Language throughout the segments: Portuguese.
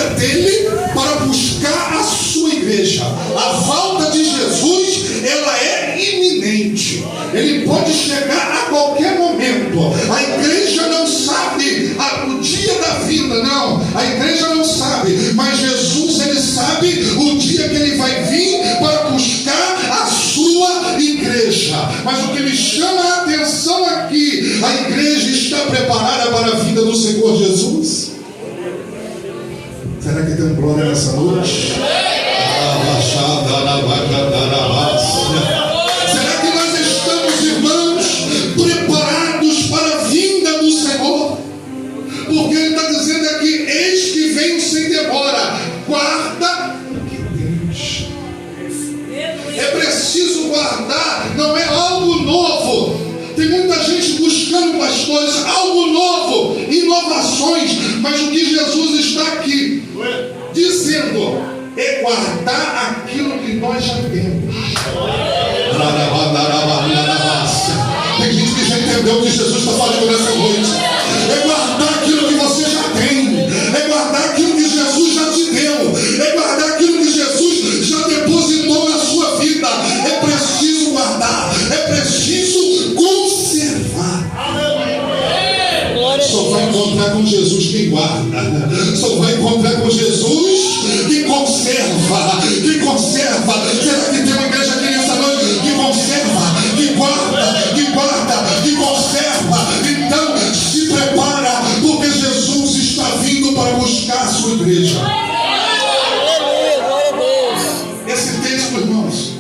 dele para buscar a sua igreja. A volta de Jesus, ela é iminente. Ele pode chegar a qualquer momento. A igreja não sabe o dia da vida, não. A igreja não sabe, mas Jesus, ele sabe o dia que ele vai vir para buscar a sua igreja. Mas o que me chama a atenção aqui, a igreja está preparada para a vinda do Senhor Jesus? Será que tem glória nessa noite? Será que nós estamos, irmãos, preparados para a vinda do Senhor? Porque ele está dizendo aqui: eis que venho sem demora, guarda o que tens. É preciso guardar, não é algo novo. Tem muita gente buscando, pastores, algo novo, inovações, mas o que Jesus está aqui dizendo é guardar aquilo que nós já temos. Tem gente que já entendeu o que Jesus está falando nessa noite. É guardar aquilo que você já tem, é guardar aquilo que Jesus já te deu, é guardar aquilo que Jesus já depositou na sua vida. É preciso guardar, é preciso conservar. Só vai encontrar com Jesus quem guarda, só vai encontrar com Jesus que conserva, que conserva. Será que tem uma igreja aqui nessa noite que conserva, que guarda, que guarda, que conserva? Então se prepara, porque Jesus está vindo para buscar a sua igreja. Esse texto, irmãos,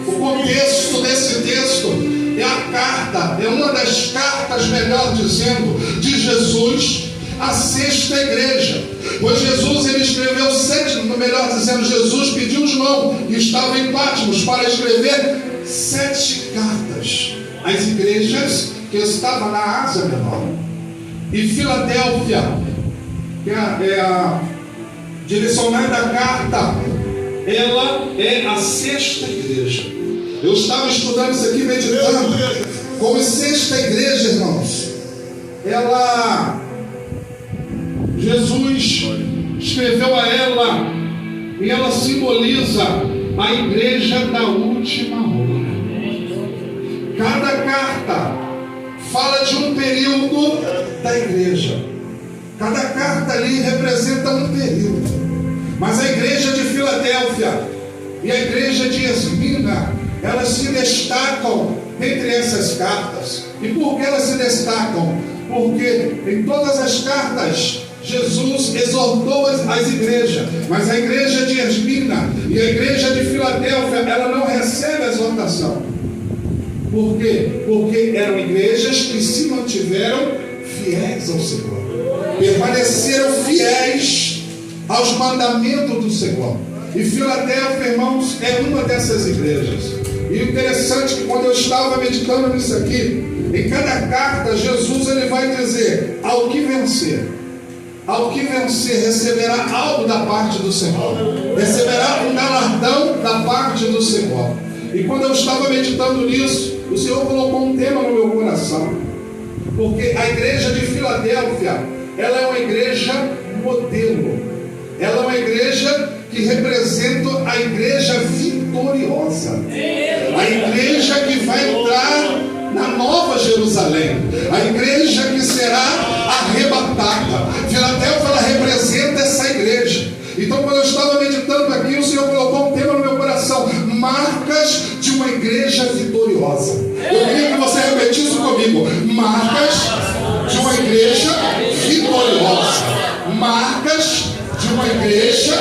o contexto desse texto é a carta, é uma das cartas, melhor dizendo, de Jesus à sexta igreja. Pois Jesus, ele escreveu 7, melhor dizendo, Jesus pediu João, que estava em Patmos, para escrever 7 cartas às igrejas que estavam na Ásia Menor. E Filadélfia, que é a direcionada da carta, ela é a sexta igreja. Eu estava estudando isso aqui, meditando, como sexta igreja, irmãos, Jesus escreveu a ela, e ela simboliza a igreja da última hora. Cada carta fala de um período da igreja. Cada carta ali representa um período. Mas a igreja de Filadélfia e a igreja de Esmirna, elas se destacam entre essas cartas. E por que elas se destacam? Porque em todas as cartas Jesus exortou as igrejas, mas a igreja de Esmirna e a igreja de Filadélfia, ela não recebe a exortação. Por quê? Porque eram igrejas que se mantiveram fiéis ao Senhor, permaneceram fiéis aos mandamentos do Senhor. E Filadélfia, irmãos, é uma dessas igrejas. E o interessante é que quando eu estava meditando nisso aqui, em cada carta Jesus, ele vai dizer: ao que vencer receberá algo da parte do Senhor, receberá um galardão da parte do Senhor. E quando eu estava meditando nisso, o Senhor colocou um tema no meu coração, porque a igreja de Filadélfia, ela é uma igreja modelo, ela é uma igreja que representa a igreja vitoriosa, a igreja que vai entrar na Nova Jerusalém, a igreja que será arrebatada. Filadélfia, ela representa essa igreja. Então, quando eu estava meditando aqui, o Senhor colocou um tema no meu coração: marcas de uma igreja vitoriosa. Eu queria que você repetisse comigo: marcas de uma igreja vitoriosa. Marcas de uma igreja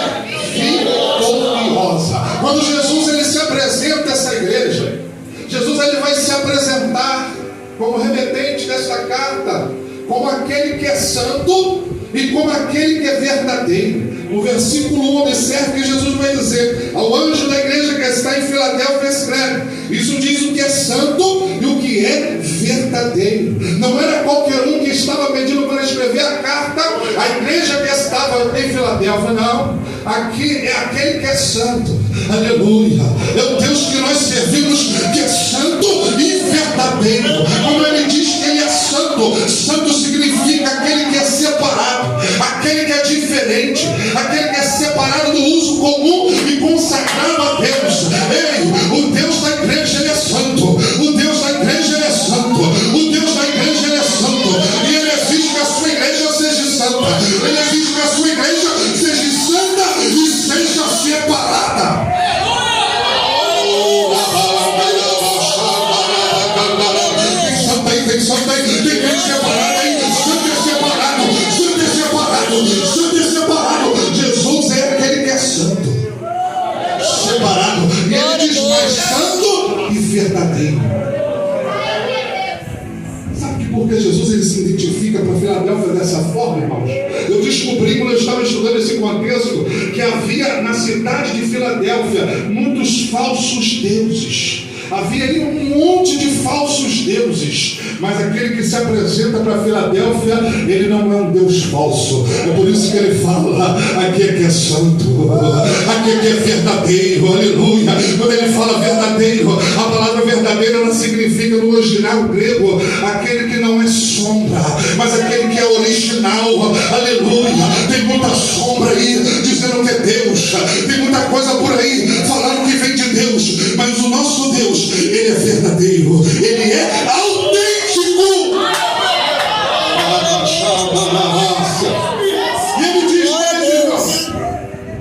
vitoriosa. Quando Jesus, ele se apresenta a essa igreja, Jesus, ele vai se apresentar como remetente desta carta, como aquele que é santo e como aquele que é verdadeiro. No versículo 1, observe que Jesus vai dizer: ao anjo da igreja que está em Filadélfia escreve. Isso diz o que é santo e o que é verdadeiro. Não era qualquer um que estava pedindo para escrever a carta à igreja que estava em Filadélfia, não. Aqui é aquele que é santo. Aleluia. É o Deus que nós servimos, que é santo e verdadeiro. Como ele diz que ele é santo, santo significa aquele que é separado, aquele que é diferente, diferente, aquele que é separado do uso comum e consagrado a Deus. Ei, o Deus da igreja, ele é santo. O Deus da igreja, ele é santo. O Deus da igreja, ele é santo. E ele exige que a sua igreja seja santa. Ele exige que a sua igreja seja santa e seja separada. Tem santo aí, tem gente separada aí. Santo é separado, santo é separado, santo é separado. Jesus é aquele que é santo, separado. E ele diz mais santo e verdadeiro. Sabe que porque Jesus ele se identifica para Filadélfia dessa forma, irmãos? Eu descobri quando eu estava estudando esse contexto que havia na cidade de Filadélfia muitos falsos deuses. Havia ali um monte de falsos deuses, mas aquele que se apresenta para Filadélfia, ele não é um Deus falso. É por isso que ele fala: aquele que é santo, aquele que é verdadeiro, aleluia. Quando ele fala verdadeiro, a palavra verdadeira ela significa no original grego aquele que não é sombra, mas aquele que é original, aleluia. Tem muita sombra aí dizendo que é Deus, tem muita coisa por aí falando que vem de Deus, mas o nosso Deus, ele é verdadeiro, ele é autêntico. E ele diz mesmo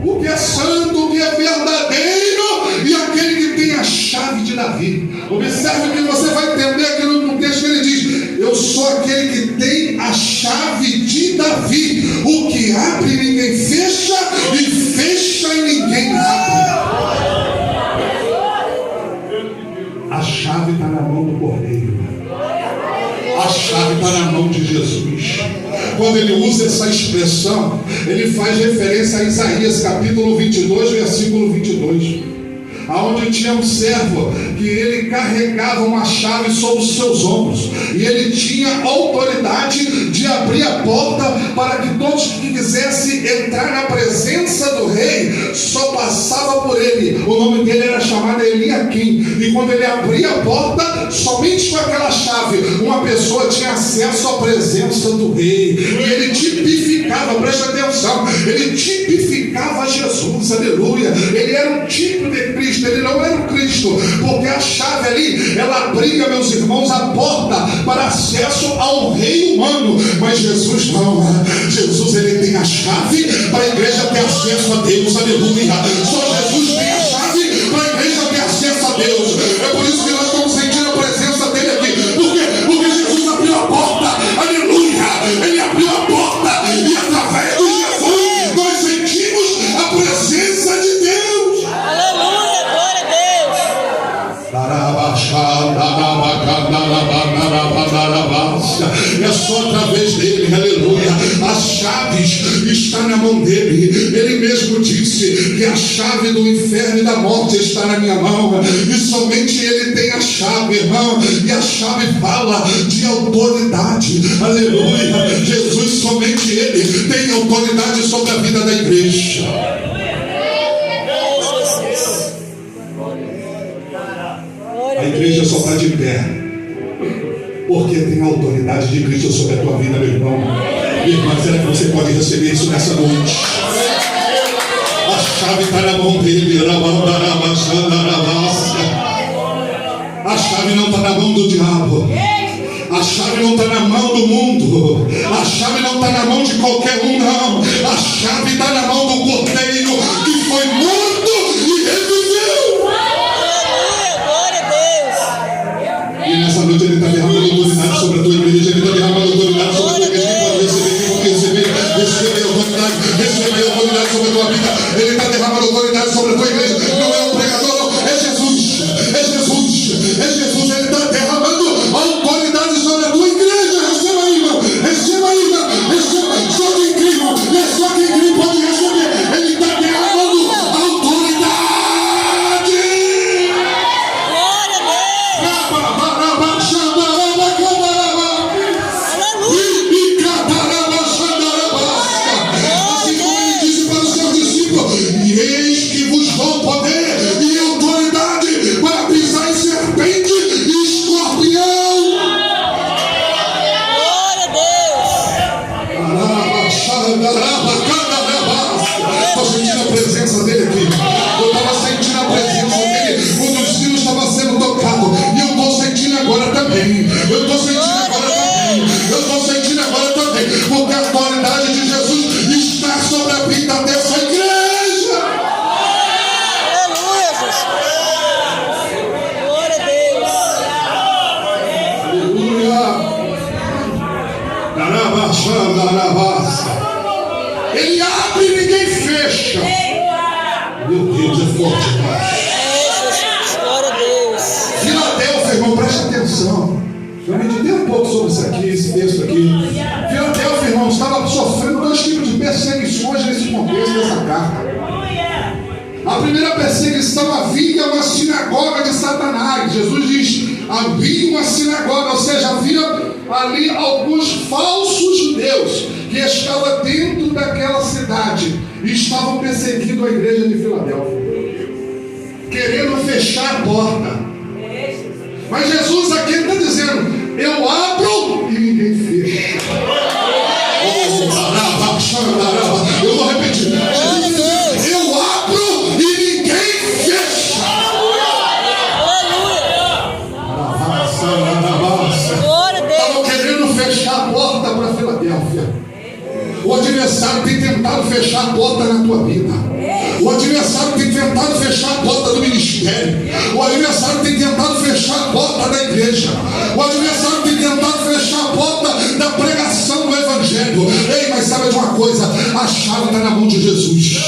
o que é santo, o que é verdadeiro e aquele que tem a chave de Davi. Observe que você vai entender aqui no texto que ele diz: eu sou aquele que tem a chave de Davi. O que abre ninguém fecha, e fecha e ninguém abre. A chave está na mão do Cordeiro. A chave está na mão de Jesus. Quando ele usa essa expressão, ele faz referência a Isaías capítulo 22, versículo 22. Aonde tinha um servo que ele carregava uma chave sobre os seus ombros, e ele tinha autoridade de abrir a porta para que todos que quisessem entrar na presença do rei só passava por ele. O nome dele era chamado Eliaquim, e quando ele abria a porta, somente com aquela chave uma pessoa tinha acesso à presença do rei. E ele tipificava, presta atenção, ele tipificava Jesus, aleluia. Ele era um tipo de Cristo, ele não era o Cristo, porque a chave ali, ela abria, meus irmãos, a porta para acesso ao rei humano. Mas Jesus não, Jesus ele tem a chave para a igreja ter acesso a Deus, aleluia. Só Jesus tem a chave para a igreja ter acesso a Deus. É por isso que nós estamos sentindo a presença dele aqui. Por quê? Porque Jesus abriu a porta, aleluia. Ele abriu a porta e através de Jesus nós sentimos a presença de Deus. Aleluia, glória a Deus. É só através dele, aleluia. As chaves estão na mão dele. Ele mesmo disse que a chave do inferno e da morte está na minha mão, e somente ele tem a chave, irmão. E a chave fala de autoridade, aleluia. Jesus, somente ele tem autoridade sobre a vida da igreja. A igreja só está de pé porque tem a autoridade de Cristo sobre a tua vida, meu irmão. Minha irmã, será que você pode receber isso nessa noite? A chave está na mão dele. A chave não está na mão do diabo. A chave não está na mão do mundo. A chave não está na mão de qualquer um, não. A chave está na mão do Cordeiro que foi morto e reviveu. E nessa noite ele está derramando autoridade sobre a tua igreja. Ele está derramando autoridade sobre a tua igreja. Quem pode receber, quem pode receber autoridade. Recebe autoridade sobre a tua vida. Ele está derramando autoridade sobre a tua igreja. Não é um pregador, não. É Jesus. É Jesus. É Jesus. Ele está derramando autoridade sobre a tua igreja. Receba aí, irmão. Receba aí, irmão. Receba. Só quem crê, irmão. É só quem crê pode receber. Ele está derramando autoridade. E eis que vos dou presença dele aqui. Eu estava sentindo a presença dele quando os sinos estavam sendo tocados. E eu estou sentindo agora também. Eu estou sentindo agora também. Eu estou sentindo agora também. Porque a autoridade de Jesus está sobre a vida dessa igreja. Aleluia, Jesus. Glória a Deus. Aleluia. Ele abre e ninguém fecha. Meu Deus, é forte, Pai. Jesus. Glória a Deus. Filadélfia, irmão, preste atenção. Eu meditei um pouco sobre isso aqui, esse texto aqui. Filadélfia, irmão, estava sofrendo dois tipos de perseguições nesse contexto dessa carta. A primeira perseguição, havia uma sinagoga de Satanás. Jesus diz, havia uma sinagoga, ou seja, havia ali alguns falsos judeus que estavam dentro daquela cidade e estavam perseguindo a igreja de Filadélfia, querendo fechar a porta. Mas Jesus aqui está dizendo, eu abro e ninguém fecha. Eu vou repetir. Eu abro e ninguém fecha. Estavam querendo fechar a porta para Filadélfia. O adversário tem tentado fechar a porta na tua vida. O adversário tem tentado fechar a porta do ministério. O adversário tem tentado fechar a porta da igreja. O adversário tem tentado fechar a porta da pregação do evangelho. Ei, mas sabe de uma coisa? A chave está na mão de Jesus.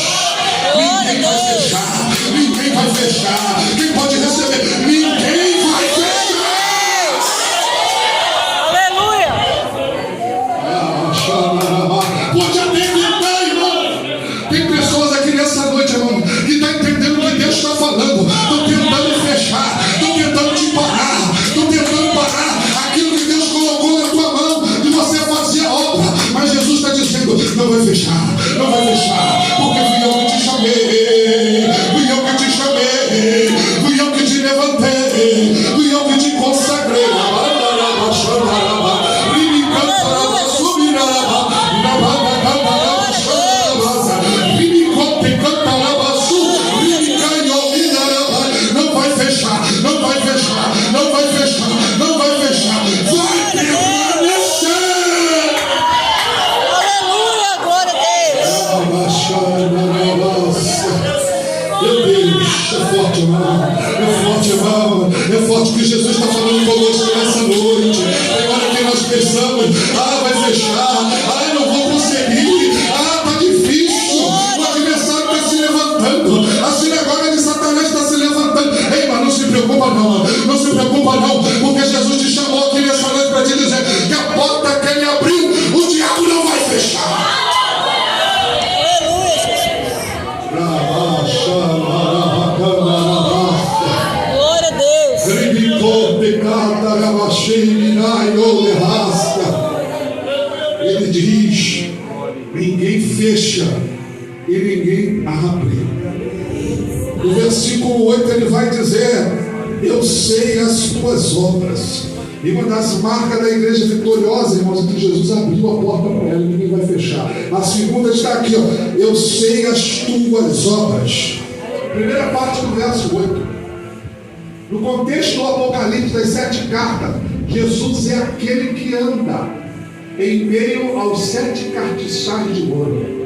Ninguém vai fechar. Ninguém vai fechar. Quem pode receber? Ninguém vai fechar. Aleluia. Pode até tentar, irmão. Tem pessoas aqui nessa noite, irmão, que estão entendendo o que Deus está falando. Estão tentando fechar. Estão tentando te parar. Estão tentando parar aquilo que Deus colocou na tua mão de você fazer a obra. Mas Jesus está dizendo, não vai fechar. Não vai fechar. Porque fui eu que te chamei. Fui eu que te chamei. Fui eu que te levantei. Fui eu que te consagrei. Não vai fechar, não vai fechar, não vai fechar, não vai fechar, vai permanecer. Aleluia. Glória a Deus. Meu Deus, é forte, irmão. É forte, irmão. É forte que Jesus está falando conosco nessa noite. Tem hora que nós pensamos, vai fechar, eu não vou conseguir, tá difícil. O adversário está se levantando, a sinagoga de Satanás está se levantando. Ei, mas não se preocupa não, não se preocupa não, porque Jesus te chamou aqui nessa noite para te dizer que a porta que ele abriu, o diabo não vai fechar. Aleluia, Jesus. Glória a Deus. Ele diz, ninguém fecha e ninguém abre. No versículo 8 ele vai dizer, eu sei as tuas obras. E uma das marcas da igreja vitoriosa, irmãos, é que Jesus abriu a porta para ela e ninguém vai fechar. A segunda está aqui, eu sei as tuas obras. Primeira parte do verso 8. No contexto do Apocalipse das 7 cartas, Jesus é aquele que anda em meio aos 7 cartiçais de ouro.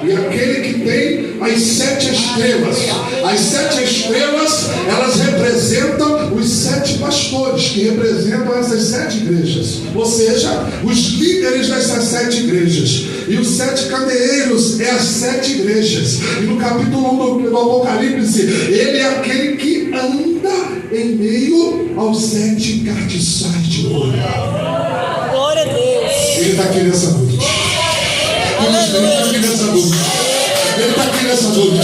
E aquele que tem as 7 estrelas. As 7 estrelas, elas representam os 7 pastores, que representam essas 7 igrejas. Ou seja, os líderes dessas 7 igrejas. E os 7 candeeiros é as 7 igrejas. E no capítulo 1 do Apocalipse, ele é aquele que anda em meio aos 7 cartiçais de ouro. Glória a Deus. Ele está aqui nessa noite. Ele está aqui nessa noite. Ele está aqui nessa noite.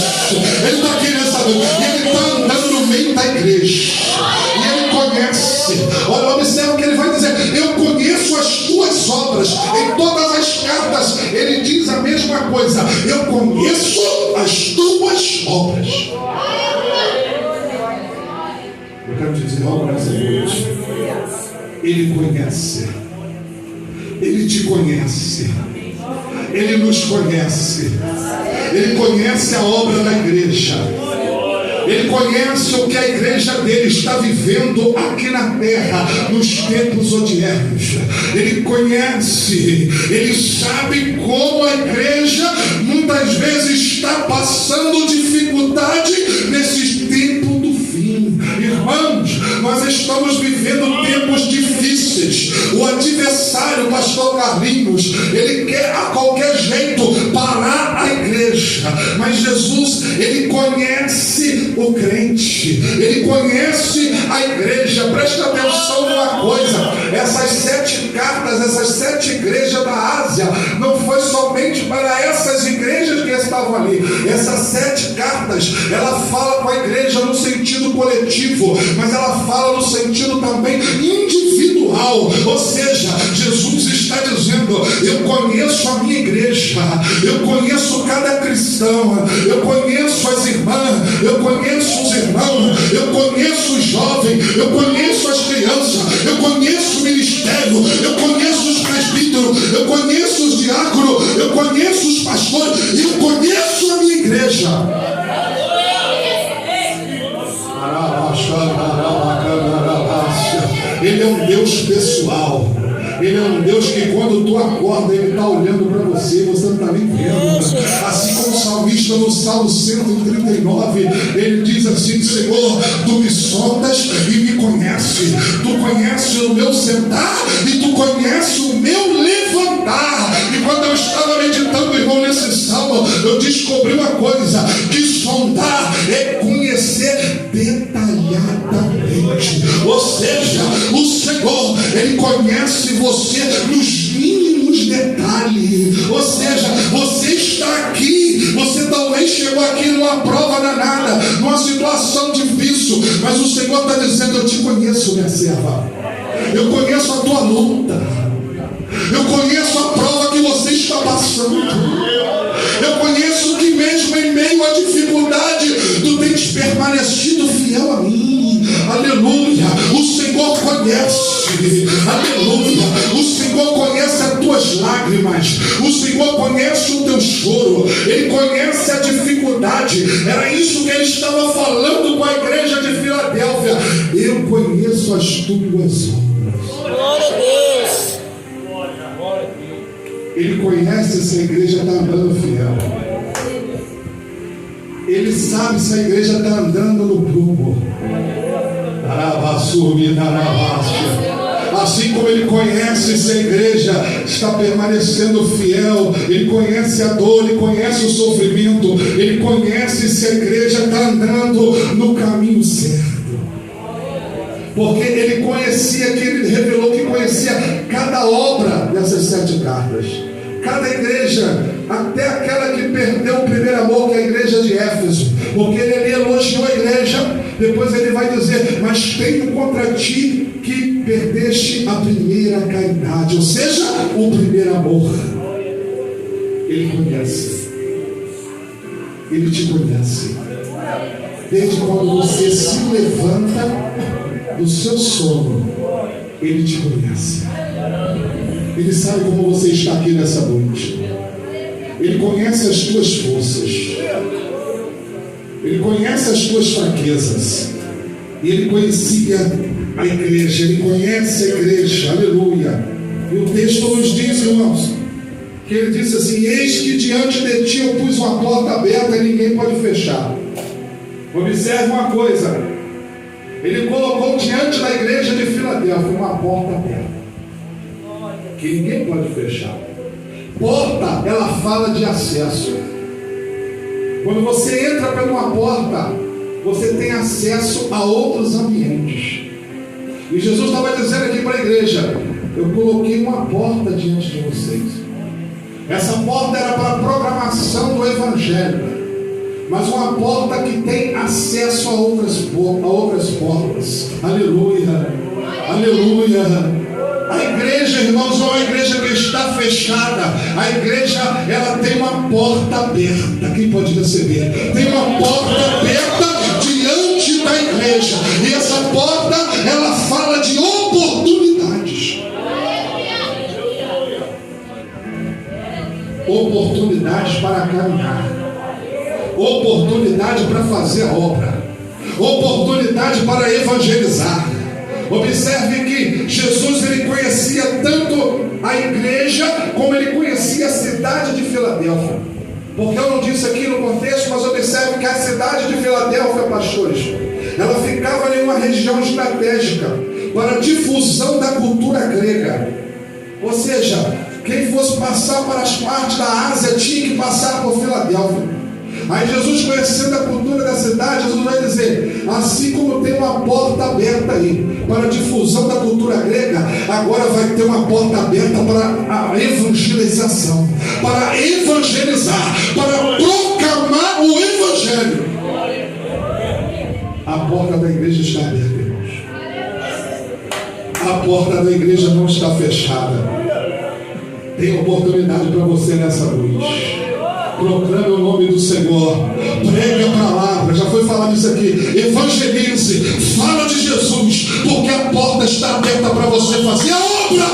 Ele está aqui nessa noite. E ele está andando no meio da igreja. E ele conhece. Olha, observa o que ele vai dizer. Eu conheço as tuas obras. Em todas as cartas ele diz a mesma coisa. Eu conheço as tuas obras. Eu quero te dizer algo nessa noite. Ele conhece. Ele te conhece. Ele nos conhece. Ele conhece a obra da igreja. Ele conhece o que a igreja dele está vivendo aqui na terra, nos tempos odiernos. Ele conhece, ele sabe como a igreja muitas vezes está passando dificuldade nesses tempos do fim. Irmãos, nós estamos vivendo tempos difíceis. O adversário, pastor Carlinhos, ele quer a qualquer jeito parar a igreja. Mas Jesus, ele conhece o crente, ele conhece a igreja. Presta atenção numa coisa: essas 7 cartas, essas 7 igrejas da Ásia, não foi somente para essas igrejas que estavam ali. Essas 7 cartas, ela fala com a igreja no sentido coletivo, mas ela fala no sentido também individual. Ou seja, Jesus está dizendo: eu conheço a minha igreja, eu conheço cada cristão, eu conheço as irmãs, eu conheço os irmãos, eu conheço os jovens, eu conheço as crianças, eu conheço o ministério, eu conheço os presbíteros, eu conheço os diáconos, eu conheço os pastores, eu conheço a minha igreja. Ele é um Deus pessoal. Ele é um Deus que quando tu acorda, ele está olhando para você, você não está nem vendo. Assim como o salmista no Salmo 139, ele diz assim: Senhor, tu me sondas e me conheces. Tu conheces o meu sentar e tu conheces o meu levantar. E quando eu estava meditando, irmão, nesse salmo, eu descobri uma coisa: que sondar é conhecer detalhadamente. Ou seja, o Senhor, ele conhece você nos mínimos detalhes. Ou seja, você está aqui, você talvez chegou aqui numa prova danada, numa situação difícil, mas o Senhor está dizendo: eu te conheço, minha serva, eu conheço a tua luta, eu conheço a prova que você está passando, eu conheço que mesmo em meio à dificuldade tu tens permanecido fiel a mim. Aleluia. O Senhor conhece. Aleluia. O Senhor conhece as tuas lágrimas. O Senhor conhece o teu choro. Ele conhece a dificuldade. Era isso que ele estava falando com a igreja de Filadélfia. Eu conheço as tuas obras. Glória a Deus. Ele conhece se a igreja está andando fiel. Ele sabe se a igreja está andando no prumo. Assim como ele conhece se a igreja está permanecendo fiel, ele conhece a dor, ele conhece o sofrimento, ele conhece se a igreja está andando no caminho certo. Porque ele conhecia, que ele revelou que conhecia cada obra dessas 7 cartas. Cada igreja, até aquela que perdeu o primeiro amor, que é a igreja de Éfeso. Porque ele elogiou a igreja, depois ele vai dizer: mas tenho contra ti que perdeste a primeira caridade. Ou seja, o primeiro amor. Ele conhece. Ele te conhece. Desde quando você se levanta do seu sono, ele te conhece. Ele sabe como você está aqui nessa noite. Ele conhece as tuas forças. Ele conhece as tuas fraquezas. E ele conhecia a igreja. Ele conhece a igreja. Aleluia. E o texto nos diz, irmãos, que ele disse assim: eis que diante de ti eu pus uma porta aberta e ninguém pode fechar. Observe uma coisa: ele colocou diante da igreja de Filadélfia uma porta aberta que ninguém pode fechar. Porta, ela fala de acesso. Quando você entra por uma porta, você tem acesso a outros ambientes. E Jesus estava dizendo aqui para a igreja: eu coloquei uma porta diante de vocês. Essa porta era para a programação do evangelho, mas uma porta que tem acesso a outras portas. Aleluia, aleluia. A igreja, irmãos, não é uma igreja que está fechada. A igreja, ela tem uma porta aberta. Quem pode receber? Tem uma porta aberta diante da igreja. E essa porta, ela fala de oportunidades. para caminhar, oportunidade para fazer a obra, oportunidade para evangelizar. Observe que Jesus, ele conhecia tanto a igreja como ele conhecia a cidade de Filadélfia. Porque eu não disse aqui no contexto, mas observe que a cidade de Filadélfia, pastores, ela ficava em uma região estratégica para a difusão da cultura grega. Ou seja, quem fosse passar para as partes da Ásia tinha que passar por Filadélfia. Aí Jesus, conhecendo a cultura da cidade, Jesus vai dizer: assim como tem uma porta aberta aí para a difusão da cultura grega, agora vai ter uma porta aberta para a evangelização, para evangelizar, para proclamar o evangelho. A porta da igreja está aberta, irmãos. A porta da igreja não está fechada. Tem oportunidade para você nessa noite. Proclame o nome do Senhor, pregue a palavra, já foi falado isso aqui, evangelize, fala de Jesus, porque a porta está aberta para você fazer a obra,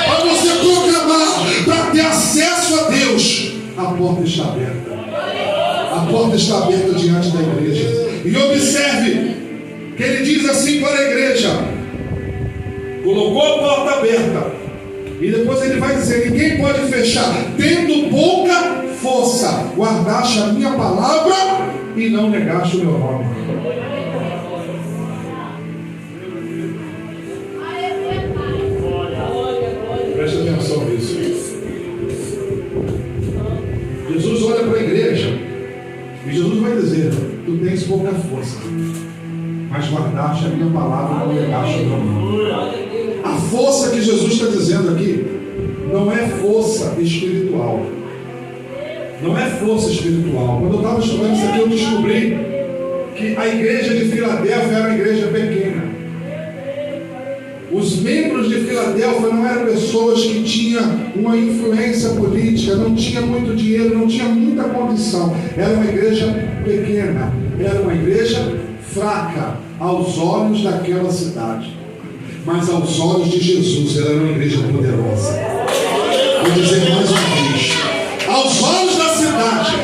para você proclamar, para ter acesso a Deus. A porta está aberta, a porta está aberta diante da igreja. E observe que ele diz assim para a igreja: colocou a porta aberta, e depois ele vai dizer: ninguém pode fechar, tendo pouca força, guardaste a minha palavra e não negaste o meu nome. Preste atenção nisso. Jesus olha para a igreja e Jesus vai dizer: tu tens pouca força, mas guardaste a minha palavra e não negaste o meu nome. A força que Jesus está dizendo aqui não é força espiritual. Não é força espiritual. Quando eu estava estudando isso aqui, eu descobri que a igreja de Filadélfia era uma igreja pequena. Os membros de Filadélfia não eram pessoas que tinham uma influência política, não tinha muito dinheiro, não tinha muita condição. Era uma igreja pequena, era uma igreja fraca aos olhos daquela cidade. Mas aos olhos de Jesus, ela era uma igreja poderosa. Vou dizer mais uma vez: aos olhos da cidade,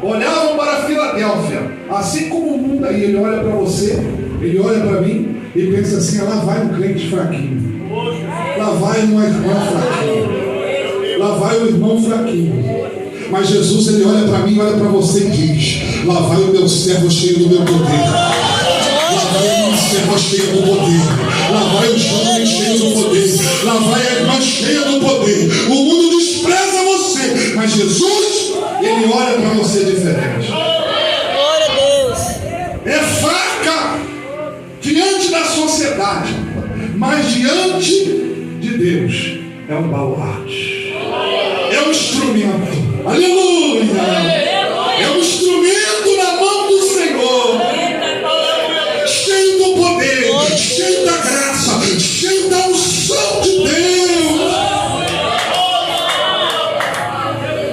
olhavam para Filadélfia, assim como o mundo aí, ele olha para você, ele olha para mim e pensa assim: lá vai um crente fraquinho, lá vai uma irmã fraquinha, lá vai um irmão fraquinho. Mas Jesus, ele olha para mim, olha para você e diz: lá vai o meu servo cheio do meu poder, lá vai a minha serva cheia do poder, lá vai o jovem cheio do poder, lá vai a irmã cheia do poder. O mundo despreza você, mas Jesus, ele olha para você diferente. Glória a Deus. É fraca diante da sociedade, mas diante de Deus é um baluarte, é um instrumento. Aleluia! É um instrumento na mão do Senhor, cheio do poder, cheio da graça, cheio da unção de Deus.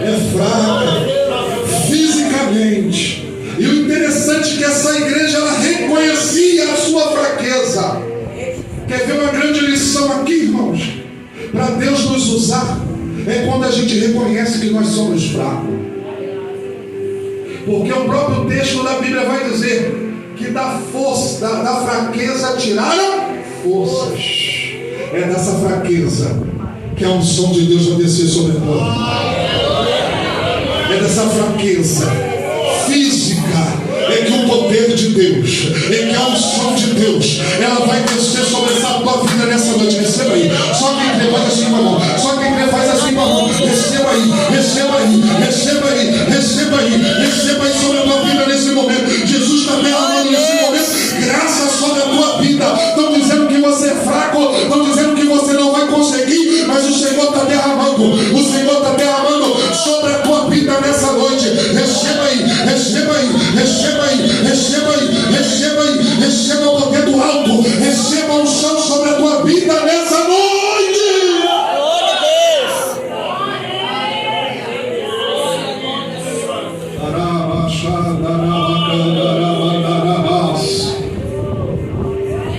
É fraca fisicamente. E o interessante é que essa igreja, ela reconhecia a sua fraqueza. Quer ver uma grande lição aqui, irmãos? Para Deus nos usar, é quando a gente reconhece que nós somos fracos. Porque o próprio texto da Bíblia vai dizer que da força, da fraqueza tiraram forças. É dessa fraqueza que a unção de Deus vai descer sobre nós. É dessa fraqueza física é que o poder de Deus, é que a unção de Deus, ela vai descer sobre essa tua vida nessa noite. Receba aí. Só quem crê faz assim com a mão. Só quem crê faz assim com a mão. Receba aí, receba aí, receba aí, receba aí, receba aí sobre a tua vida nesse momento. Jesus está derramando nesse momento graça sobre a tua vida. Estão dizendo que você é fraco, estão dizendo que você não vai conseguir, mas o Senhor está derramando. O Senhor está derramando sobre a tua vida nessa noite. Receba aí, receba aí, receba aí, receba aí, receba aí, receba o poder do alto, receba a unção sobre a tua vida nessa noite. Glória a Deus.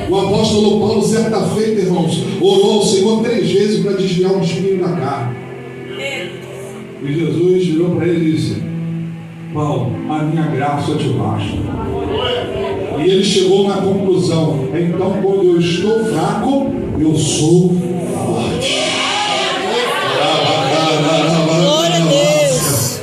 O apóstolo Paulo, certa feita, irmãos, orou ao Senhor 3 vezes para desviar um espinho na carne. E Jesus virou para ele e disse: Paulo, a minha graça te basta. E ele chegou na conclusão: então, quando eu estou fraco, eu sou forte. Glória a Deus.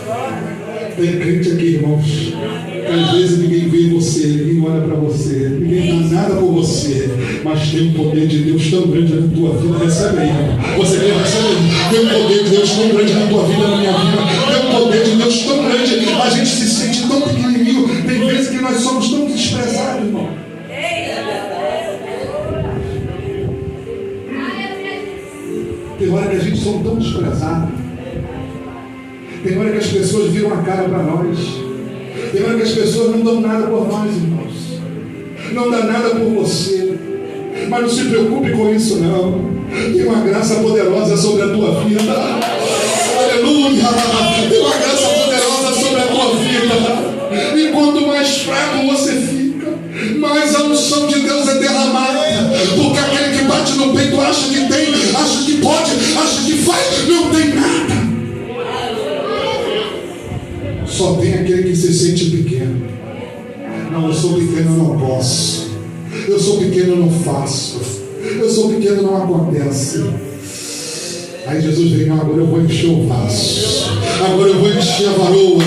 Tem crente aqui, irmãos, que às vezes ninguém vê você, ninguém olha para você, ninguém dá nada por você, mas tem um poder de Deus tão grande na tua vida. Recebe aí, irmão. Você quer receber? Tem um poder de Deus tão grande na tua vida, na minha vida. Tem um poder de Deus tão grande. A gente se sente tão pequenininho. Tem vezes que nós somos tão desprezados, irmão. Tem hora que a gente somos tão desprezados. Tem hora que as pessoas viram a cara para nós. Tem hora que as pessoas não dão nada por nós, irmãos. Não dá nada por você. Mas não se preocupe com isso, não. Tem uma graça poderosa sobre a tua vida. Aleluia! Tem uma graça poderosa sobre a tua vida. E quanto mais fraco você fica, mais a unção de Deus é derramada. Porque aquele que bate no peito acha que tem, acha que pode, acha que faz, não tem nada. Só tem aquele que se sente pequeno. Não, eu sou pequeno, eu não posso. Eu sou pequeno, eu não faço. Eu sou pequeno, não acontece. Aí Jesus vem: não, agora eu vou encher o vaso. Agora eu vou encher a varoa.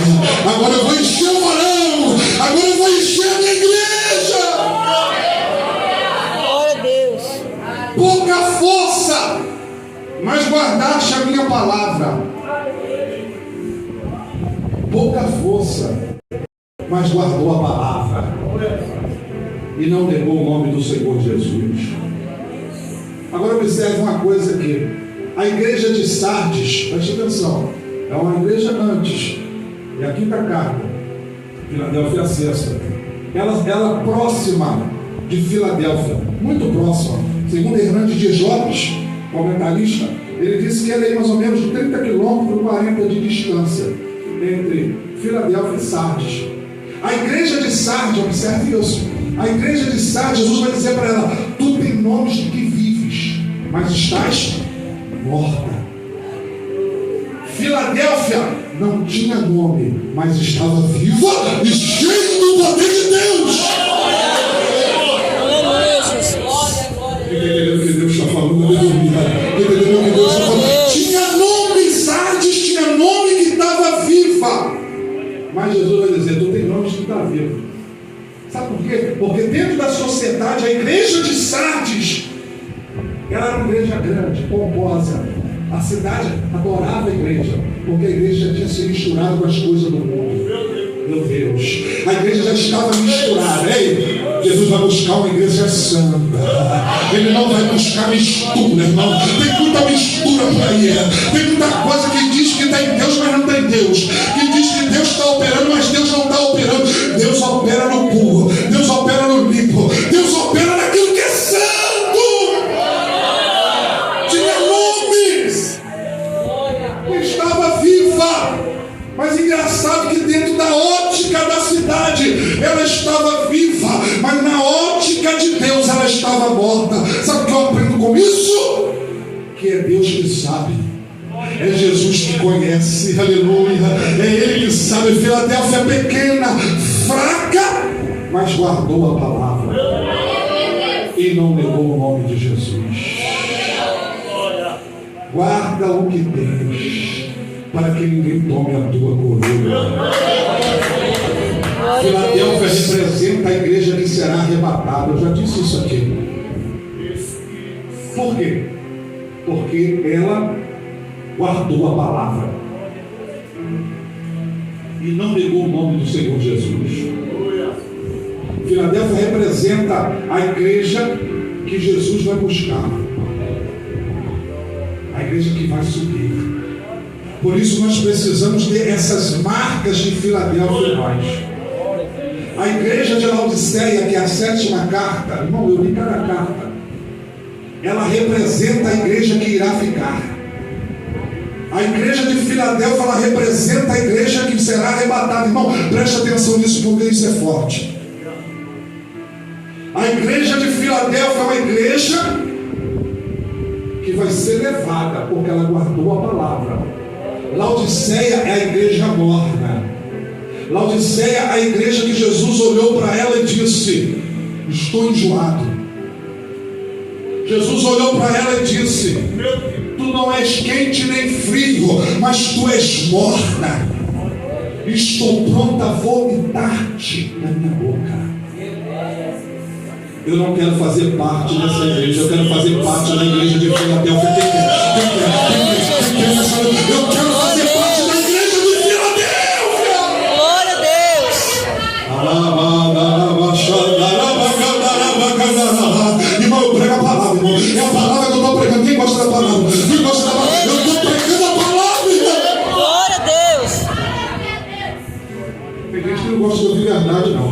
Agora eu vou encher o varão. Agora eu vou encher a minha igreja. Glória a Deus. Pouca força, mas guardaste a minha palavra. Pouca força, mas guardou a palavra e não negou o nome do Senhor Jesus. Agora observe uma coisa aqui. A igreja de Sardes, preste atenção, é uma igreja antes, é a quinta carta, Filadélfia a sexta. Ela próxima de Filadélfia, muito próxima. Segundo Hernandes de Jobs, comentarista, ele disse que ela é mais ou menos de 30 quilômetros, 40 de distância entre Filadélfia e Sardes. A igreja de Sardes, observe isso. A igreja de Sardes, Jesus vai dizer para ela: tu tem nomes de que vives, mas estás morta. Filadélfia não tinha nome, mas estava viva e cheia do poder de Deus. Aleluia, Jesus. Entendeu o que Deus está falando? Entendeu o que Deus está falando? Tinha nome, Sardes tinha nome que estava viva. Mas Jesus vai dizer: tu tem nome que está vivo. Sabe por quê? Porque dentro da sociedade, a igreja de Sardes, ela era uma igreja grande, pomposa. A cidade adorava a igreja, porque a igreja já tinha se misturado com as coisas do mundo. Meu Deus, a igreja já estava misturada. Ei, Jesus vai buscar uma igreja santa. Ele não vai buscar mistura, irmão. Tem muita mistura por aí. Tem muita coisa que diz que tem Deus, mas não tem Deus. Que diz que Deus está operando, mas Deus não está operando. Deus opera no puro, Deus opera no limpo, Deus opera naquilo que é santo. Tinha nomes. Estava viva. Mas engraçado que dentro da ótica da cidade ela estava viva, mas na ótica de Deus ela estava morta. Sabe o que eu aprendo com isso? Que é Deus que sabe, é Jesus que conhece, aleluia, é Ele que sabe. Filadélfia é pequena, fraca, mas guardou a palavra e não negou o nome de Jesus. Guarda o que tens, para que ninguém tome a tua coroa. Filadélfia representa a igreja que será arrebatada. Eu já disse isso aqui. Por quê? Porque ela guardou a palavra e não negou o nome do Senhor Jesus. Filadélfia representa a igreja que Jesus vai buscar, a igreja que vai subir. Por isso nós precisamos ter essas marcas de Filadélfia em nós. A igreja de Laodiceia, que é a sétima carta, irmão, eu li cada carta, ela representa a igreja que irá ficar. A igreja de Filadélfia, ela representa a igreja que será arrebatada. Irmão, preste atenção nisso, porque isso é forte. A igreja de Filadélfia é uma igreja que vai ser levada, porque ela guardou a palavra. Laodiceia é a igreja morna. Laodiceia é a igreja que Jesus olhou para ela e disse: estou enjoado. Jesus olhou para ela e disse: tu não és quente nem frio, mas tu és morna. Estou pronta a vomitar-te na minha boca. Eu não quero fazer parte dessa igreja, eu quero fazer parte da igreja de Filadélfia. Quem quer? Eu quero fazer parte da igreja de Filadélfia. Glória a Deus. Irmão, eu prego a palavra, irmão. É a palavra que eu estou pregando. Quem gosta da palavra? Quem gosta da palavra? Eu estou pregando a palavra, irmão. Glória a Deus. Tem gente que não gosta de ouvir verdade, não.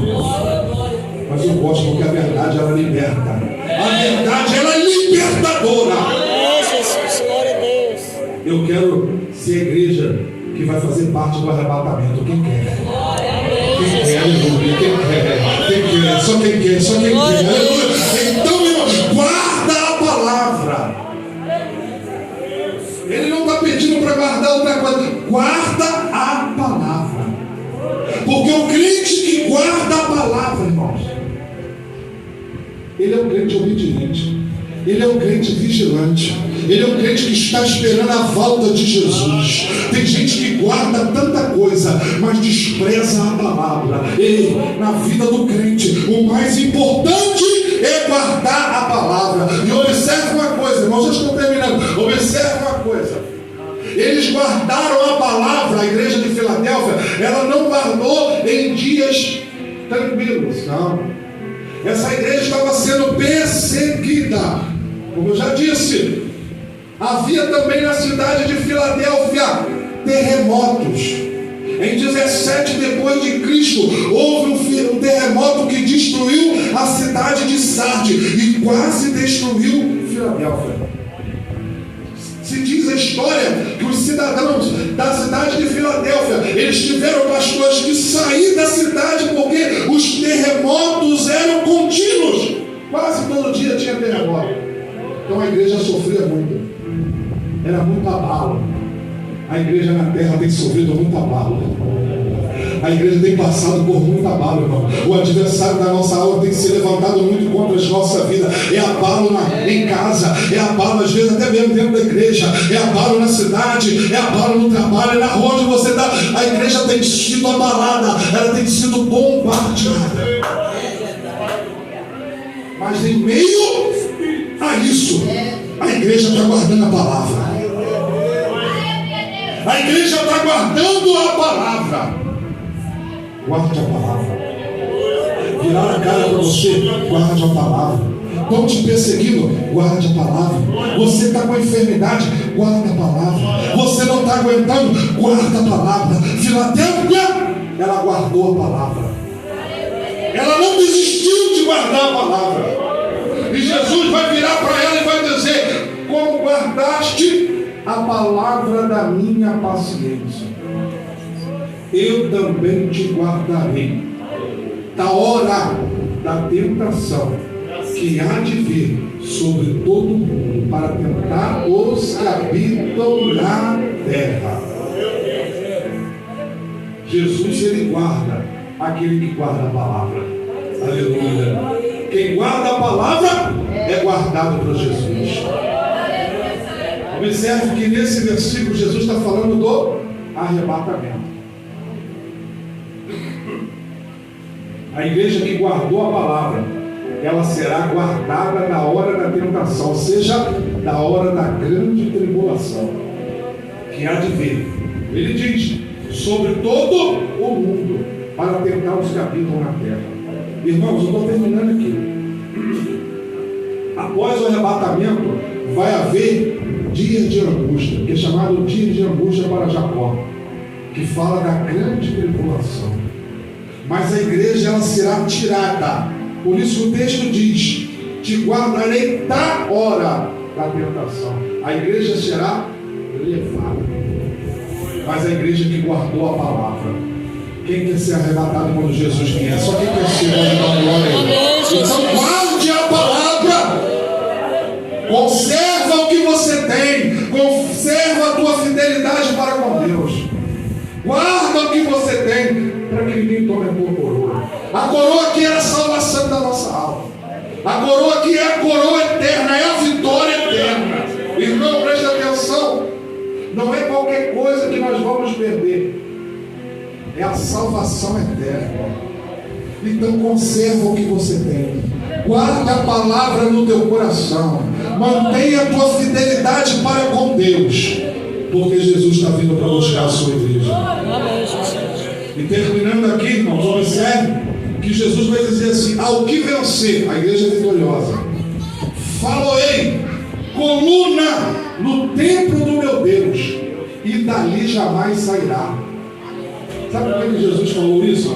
Mas eu gosto porque a verdade, ela liberta. A verdade, ela é libertadora. É, Jesus. Glória a Deus. Eu quero ser a igreja que vai fazer parte do arrebatamento. Quem quer? Quem quer? Aleluia. Quem quer? Quem quer? Só quem quer? Só quem quer? Aleluia. Então, irmão, guarda a palavra. Ele não está pedindo para guardar outra coisa. Guarda a palavra. Porque o crente que guarda a palavra, irmãos, ele é um crente obediente, ele é um crente vigilante, ele é um crente que está esperando a volta de Jesus. Tem gente que guarda tanta coisa, mas despreza a palavra. Ei, na vida do crente, o mais importante é guardar a palavra. E observe uma coisa, irmãos, eu estou terminando. Observe uma coisa. Eles guardaram a palavra. A igreja de Filadélfia, ela não guardou em dias tranquilos, não. Essa igreja estava sendo perseguida. Como eu já disse, havia também na cidade de Filadélfia terremotos. Em 17 depois de Cristo, houve um terremoto que destruiu a cidade de Sardes e quase destruiu Filadélfia. Se diz a história que os cidadãos da cidade de Filadélfia, eles tiveram, pastores, que sair da cidade porque os terremotos eram contínuos. Quase todo dia tinha terremoto. Então a igreja sofria muito. Era muito abalo. A igreja na terra tem sofrido muito abalo. A igreja tem passado por muito abalo, irmão. O adversário da nossa alma tem se levantado muito contra a nossa vida. É abalo em casa, é abalo às vezes até mesmo dentro da igreja, é abalo na cidade, é abalo no trabalho, é na rua onde você está. A igreja tem sido abalada, ela tem sido bombardeada. Mas em meio a isso, a igreja está guardando a palavra. A igreja está guardando a palavra. Guarde a palavra. Virar a cara para você, guarde a palavra. Estão te perseguindo, guarde a palavra. Você está com enfermidade, guarde a palavra. Você não está aguentando, guarde a palavra. Filadélfia, ela guardou a palavra. Ela não desistiu de guardar a palavra. E Jesus vai virar para ela e vai dizer: como guardaste a palavra da minha paciência, eu também te guardarei da hora da tentação que há de vir sobre todo o mundo para tentar os que habitam na terra. Jesus, ele guarda aquele que guarda a palavra. Aleluia. Quem guarda a palavra é guardado por Jesus. Observe que nesse versículo Jesus está falando do arrebatamento. A igreja que guardou a palavra, ela será guardada da hora da tentação, ou seja, da hora da grande tribulação que há de vir. Ele diz: sobre todo o mundo, para tentar os que habitam na terra. Irmãos, eu estou terminando aqui. Após o arrebatamento, vai haver dias de angústia, que é chamado dia de angústia para Jacó, que fala da grande tribulação. Mas a igreja, ela será tirada. Por isso o texto diz: te guardarei da hora da tentação. A igreja será levada. Mas a igreja que guardou a palavra, quem quer ser arrebatado quando Jesus vier? Só quem quer ser arrebatado glória a Ele. Então guarde a palavra. Conserva o que você tem. Conserva a tua fidelidade para com Deus. vem para que ninguém tome a tua coroa. A coroa aqui é a salvação da nossa alma. A coroa aqui é a coroa eterna, é a vitória eterna. Irmão, preste atenção. Não é qualquer coisa que nós vamos perder. É a salvação eterna. Então conserva o que você tem. Guarda a palavra no teu coração. Mantenha a tua fidelidade para com Deus. Porque Jesus está vindo para buscar a sua igreja. Amém, Jesus. E terminando aqui, irmãos, observe que Jesus vai dizer assim: ao que vencer, a igreja vitoriosa, faloei coluna no templo do meu Deus, e dali jamais sairá. Sabe por que Jesus falou isso?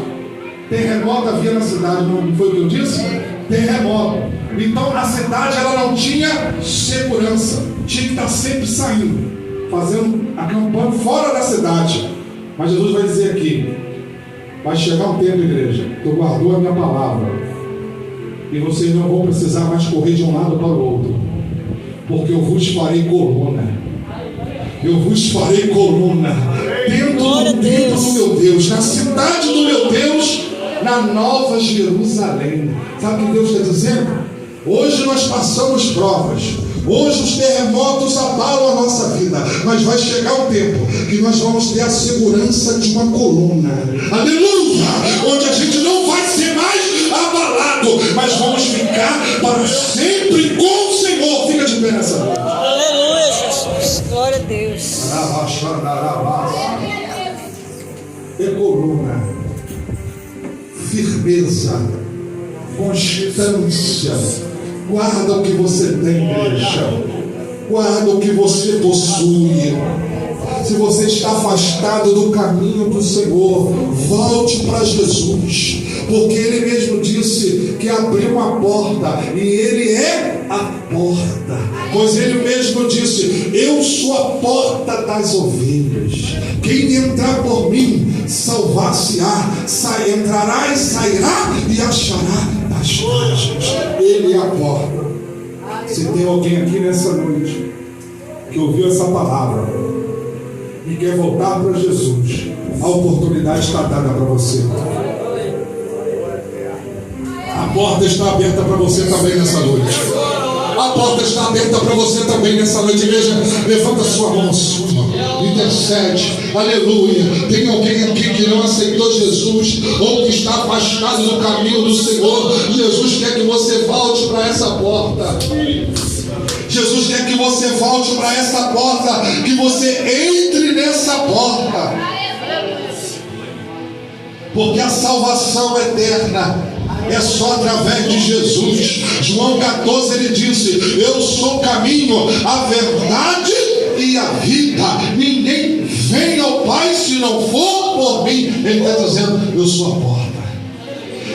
Terremoto havia na cidade, não foi o que eu disse? Terremoto. Então a cidade ela não tinha segurança, tinha que estar sempre saindo, fazendo, acampando fora da cidade. Mas Jesus vai dizer aqui: vai chegar um tempo, igreja, tu guardou a minha palavra, e vocês não vão precisar mais correr de um lado para o outro, porque eu vos farei coluna. Eu vos farei coluna dentro do templo do meu Deus, na cidade do meu Deus, na Nova Jerusalém. Sabe o que Deus está dizendo? Hoje nós passamos provas, hoje os terremotos abalam a nossa vida, mas vai chegar um tempo que nós vamos ter a segurança de uma coluna, aleluia, onde a gente não vai ser mais abalado, mas vamos ficar para sempre com o Senhor. Fica de pé nessa noite. Aleluia, Jesus. Glória a Deus. É coluna, firmeza, constância. Guarda o que você tem, igreja. Guarda o que você possui. Se você está afastado do caminho do Senhor, volte para Jesus, porque Ele mesmo disse que abriu uma porta, e Ele é a porta. Pois Ele mesmo disse: eu sou a porta das ovelhas. Quem entrar por mim, salvar-se-á, entrará e sairá e achará as margens. Ele é a porta. Se tem alguém aqui nessa noite que ouviu essa palavra e quer voltar para Jesus, a oportunidade está dada para você. A porta está aberta para você também nessa noite. A porta está aberta para você também nessa noite. Igreja, levanta sua mão, intercede, aleluia. Tem alguém aqui que não aceitou Jesus, ou que está afastado do caminho do Senhor? Jesus quer que você volte para essa porta. Jesus quer que você volte para essa porta, que você entre nessa porta, porque a salvação eterna é só através de Jesus. João 14 ele disse: eu sou o caminho, a verdade e a vida. Ninguém vem ao Pai se não for por mim. Ele está dizendo: eu sou a porta.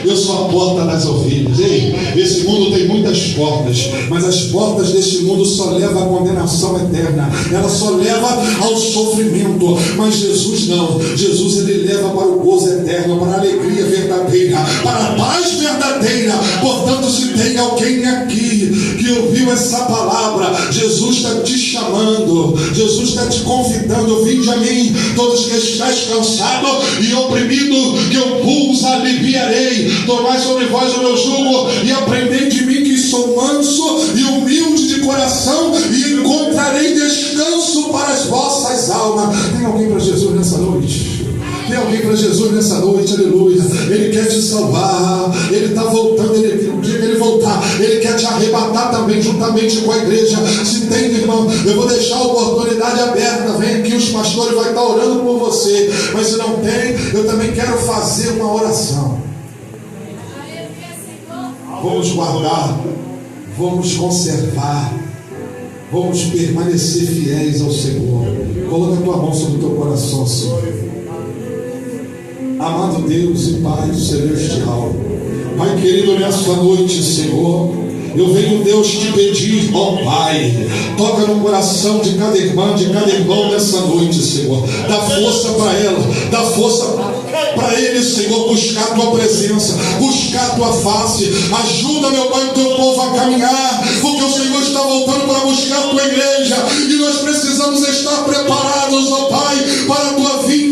Eu sou a porta das ovelhas. Ei, esse mundo tem muitas portas, mas as portas deste mundo só levam à condenação eterna. Ela só leva ao sofrimento. Mas Jesus não. Jesus ele leva para o gozo eterno, para a alegria verdadeira, para a paz verdadeira. Portanto, se tem alguém aqui que ouviu essa palavra, Jesus está te chamando. Jesus está te convidando: vinde a mim, todos que estáis cansados e oprimidos, que eu vos aliviarei. Tomai sobre vós o meu jugo e aprendei de mim, que sou manso e humilde de coração, e encontrarei descanso para as vossas almas. Tem alguém para Jesus nessa noite? Tem alguém para Jesus nessa noite? Aleluia. Ele quer te salvar. Ele está voltando. O dia que ele voltar, ele quer te arrebatar também, juntamente com a igreja. Se tem, irmão, eu vou deixar a oportunidade aberta. Vem aqui, os pastores vão estar orando por você. Mas se não tem, eu também quero fazer uma oração. Vamos guardar, vamos conservar, vamos permanecer fiéis ao Senhor. Coloca a tua mão sobre o teu coração, Senhor. Amado Deus e Pai celestial, Pai querido, nessa noite, Senhor, eu venho, Deus, te pedir, ó Pai, toca no coração de cada irmã, de cada irmão nessa noite, Senhor. Dá força para ela, dá força para ele, Senhor, buscar a tua presença, buscar a tua face. Ajuda, meu Pai, o teu povo a caminhar, porque o Senhor está voltando para buscar a tua igreja, e nós precisamos estar preparados, ó Pai, para a tua vinda.